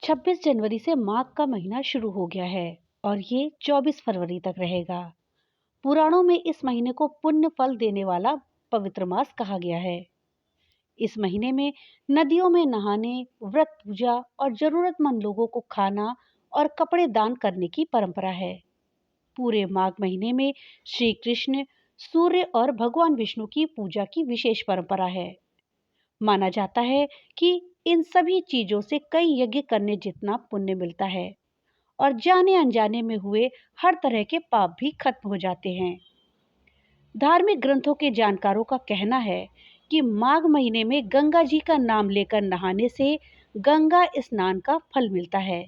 26 जनवरी से माघ का महीना शुरू हो गया है और ये 24 फरवरी तक रहेगा। पुराणों में इस महीने को पुण्य फल देने वाला पवित्र मास कहा गया है। इस महीने में नदियों में नहाने, व्रत पूजा और जरूरतमंद लोगों को खाना और कपड़े दान करने की परंपरा है। पूरे माघ महीने में श्री कृष्ण, सूर्य और भगवान विष्णु की पूजा की विशेष परंपरा है। माना जाता है कि इन सभी चीजों से कई यज्ञ करने जितना पुण्य मिलता है और जाने अनजाने में हुए हर तरह के पाप भी खत्म हो जाते हैं। धार्मिक ग्रंथों के जानकारों का कहना है कि माघ महीने में गंगा जी का नाम लेकर नहाने से गंगा स्नान का फल मिलता है।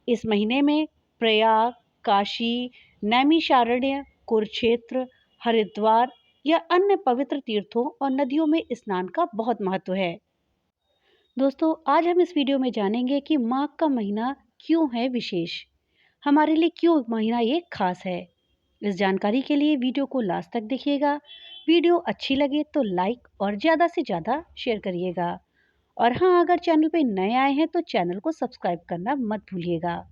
इस महीने में प्रयाग, काशी, नैमिषारण्य, कुरुक्षेत्र, हरिद्वार या अन्य पवित्र तीर्थों और नदियों में स्नान का बहुत महत्व है। दोस्तों, आज हम इस वीडियो में जानेंगे कि माघ का महीना क्यों है विशेष, हमारे लिए क्यों महीना ये खास है। इस जानकारी के लिए वीडियो को लास्ट तक देखिएगा। वीडियो अच्छी लगे तो लाइक और ज़्यादा से ज़्यादा शेयर करिएगा। और हाँ, अगर चैनल पे नए आए हैं तो चैनल को सब्सक्राइब करना मत भूलिएगा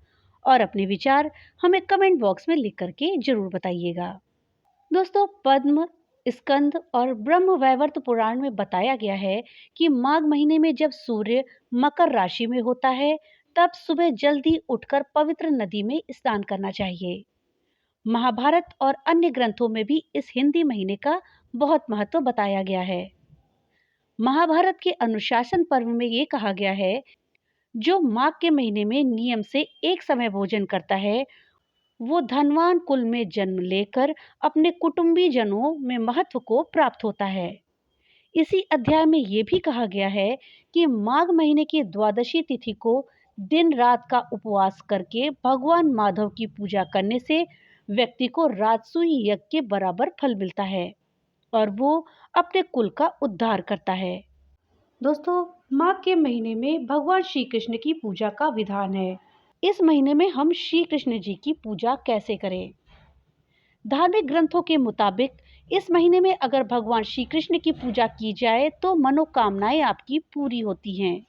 और अपने विचार हमें कमेंट बॉक्स में लिख करके ज़रूर बताइएगा। दोस्तों, पद्म, स्कंद और ब्रह्म वैवर्त पुराण में बताया गया है कि माघ महीने में जब सूर्य मकर राशि में होता है तब सुबह जल्दी उठकर पवित्र नदी में स्नान करना चाहिए। महाभारत और अन्य ग्रंथों में भी इस हिंदी महीने का बहुत महत्व बताया गया है। महाभारत के अनुशासन पर्व में ये कहा गया है, जो माघ के महीने में नियम से एक समय भोजन करता है वो धनवान कुल में जन्म लेकर अपने कुटुंबी जनों में महत्व को प्राप्त होता है। इसी अध्याय में ये भी कहा गया है कि माघ महीने की द्वादशी तिथि को दिन रात का उपवास करके भगवान माधव की पूजा करने से व्यक्ति को राजसूय यज्ञ के बराबर फल मिलता है और वो अपने कुल का उद्धार करता है। दोस्तों, माघ के महीने में भगवान श्री कृष्ण की पूजा का विधान है। इस महीने में हम श्री कृष्ण जी की पूजा कैसे करें? धार्मिक ग्रंथों के मुताबिक इस महीने में अगर भगवान श्री कृष्ण की पूजा की जाए तो मनोकामनाएं आपकी पूरी होती हैं।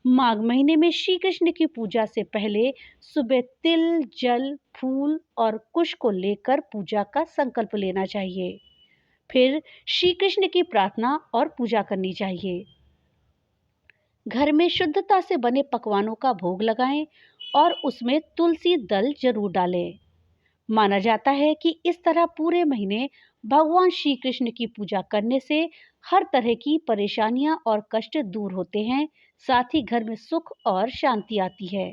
माघ महीने में श्री कृष्ण की पूजा से पहले सुबह तिल, जल, फूल और कुश को लेकर पूजा का संकल्प लेना चाहिए। फिर श्री कृष्ण की प्रार्थना और पूजा करनी चाहिए। घर में शुद्धता से बने पकवानों का भोग लगाएं और उसमें तुलसी दल जरूर डालें। माना जाता है कि इस तरह पूरे महीने भगवान श्री कृष्ण की पूजा करने से हर तरह की परेशानियां और कष्ट दूर होते हैं, साथ ही घर में सुख और शांति आती है।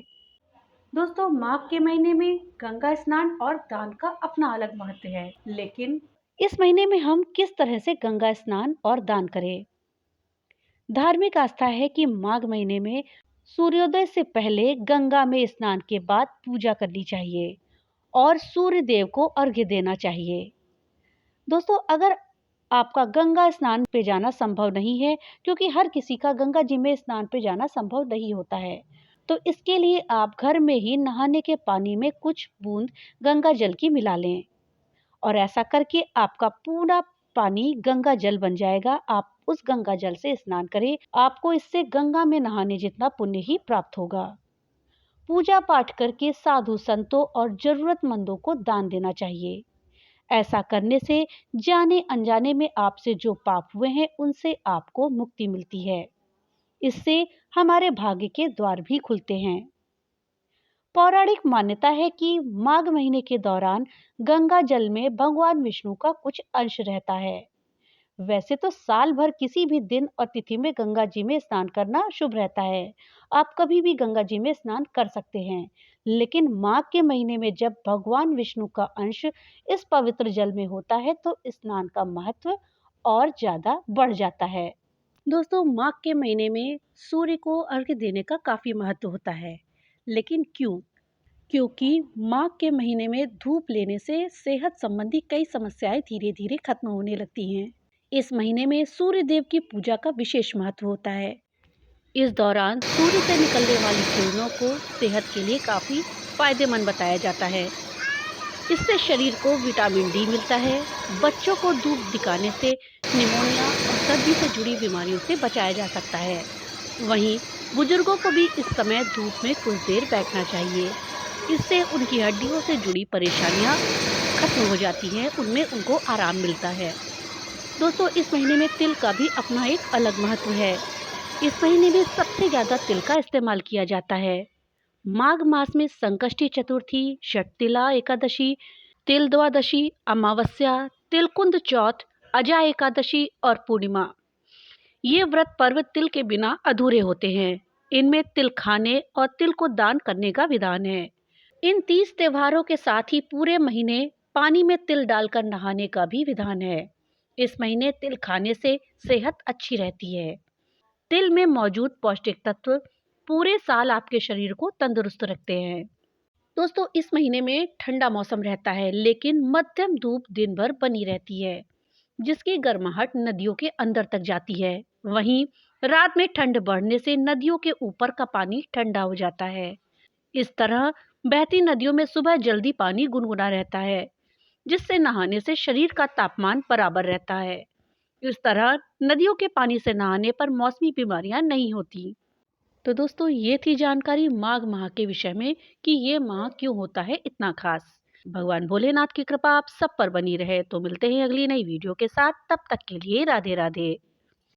दोस्तों, माघ के महीने में गंगा स्नान और दान का अपना अलग महत्व है, लेकिन इस महीने में हम किस तरह से गंगा स्नान और दान करें? धार्मिक आस्था है कि माघ महीने में सूर्योदय से पहले गंगा में स्नान के बाद पूजा करनी चाहिए और सूर्य देव को अर्घ्य देना चाहिए। दोस्तों, अगर आपका गंगा स्नान पे जाना संभव नहीं है, क्योंकि हर किसी का गंगा जी में स्नान पे जाना संभव नहीं होता है, तो इसके लिए आप घर में ही नहाने के पानी में कुछ बूंद गंगा जल की मिला लें और ऐसा करके आपका पूरा पानी गंगा जल बन जाएगा। आप उस गंगा जल से स्नान करें, आपको इससे गंगा में नहाने जितना पुण्य ही प्राप्त होगा। पूजा पाठ करके साधु संतों और जरूरतमंदों को दान देना चाहिए। ऐसा करने से जाने अनजाने में आपसे जो पाप हुए हैं उनसे आपको मुक्ति मिलती है। इससे हमारे भाग्य के द्वार भी खुलते हैं। पौराणिक मान्यता है कि माघ महीने के दौरान गंगा जल में भगवान विष्णु का कुछ अंश रहता है। वैसे तो साल भर किसी भी दिन और तिथि में गंगा जी में स्नान करना शुभ रहता है। आप कभी भी गंगा जी में स्नान कर सकते हैं, लेकिन माघ के महीने में जब भगवान विष्णु का अंश इस पवित्र जल में होता है तो स्नान का महत्व और ज्यादा बढ़ जाता है। दोस्तों, माघ के महीने में सूर्य को अर्घ्य देने का काफी महत्व होता है, लेकिन क्यों? क्योंकि माघ के महीने में धूप लेने से सेहत संबंधी कई समस्याएं धीरे धीरे खत्म होने लगती हैं। इस महीने में सूर्य देव की पूजा का विशेष महत्व होता है। इस दौरान सूर्य से निकलने वाली किरणों को सेहत के लिए काफी फायदेमंद बताया जाता है। इससे शरीर को विटामिन डी मिलता है। बच्चों को धूप दिखाने से निमोनिया और सर्दी से जुड़ी बीमारियों से बचाया जा सकता है। वहीं बुजुर्गों को भी इस समय धूप में कुछ देर बैठना चाहिए। इससे उनकी हड्डियों से जुड़ी परेशानियां खत्म हो जाती हैं, उनमें उनको आराम मिलता है। दोस्तों, इस महीने में तिल का भी अपना एक अलग महत्व है। इस महीने में सबसे ज़्यादा तिल का इस्तेमाल किया जाता है। माघ मास में संकष्टी चतुर्थी, षटतिला एकादशी, तिल द्वादशी, अमावस्या, तिलकुंद चौथ, अजा एकादशी और पूर्णिमा, ये व्रत पर्व तिल के बिना अधूरे होते हैं। इनमें तिल खाने और तिल को दान करने का विधान है। इन 30 त्योहारों के साथ ही पूरे महीने पानी में तिल डालकर नहाने का भी विधान है। इस महीने तिल खाने से सेहत अच्छी रहती है। तिल में मौजूद पौष्टिक तत्व पूरे साल आपके शरीर को तंदुरुस्त रखते हैं। दोस्तों, इस महीने में ठंडा मौसम रहता है, लेकिन मध्यम धूप दिन भर बनी रहती है, जिसकी गर्माहट नदियों के अंदर तक जाती है। वहीं रात में ठंड बढ़ने से नदियों के ऊपर का पानी ठंडा हो जाता है। इस तरह बहती नदियों में सुबह जल्दी पानी गुनगुना रहता है, जिससे नहाने से शरीर का तापमान बराबर रहता है। इस तरह नदियों के पानी से नहाने पर मौसमी बीमारियां नहीं होती। तो दोस्तों, ये थी जानकारी माघ माह के विषय में कि ये माह क्यों होता है इतना खास। भगवान भोलेनाथ की कृपा आप सब पर बनी रहे। तो मिलते हैं अगली नई वीडियो के साथ। तब तक के लिए राधे राधे।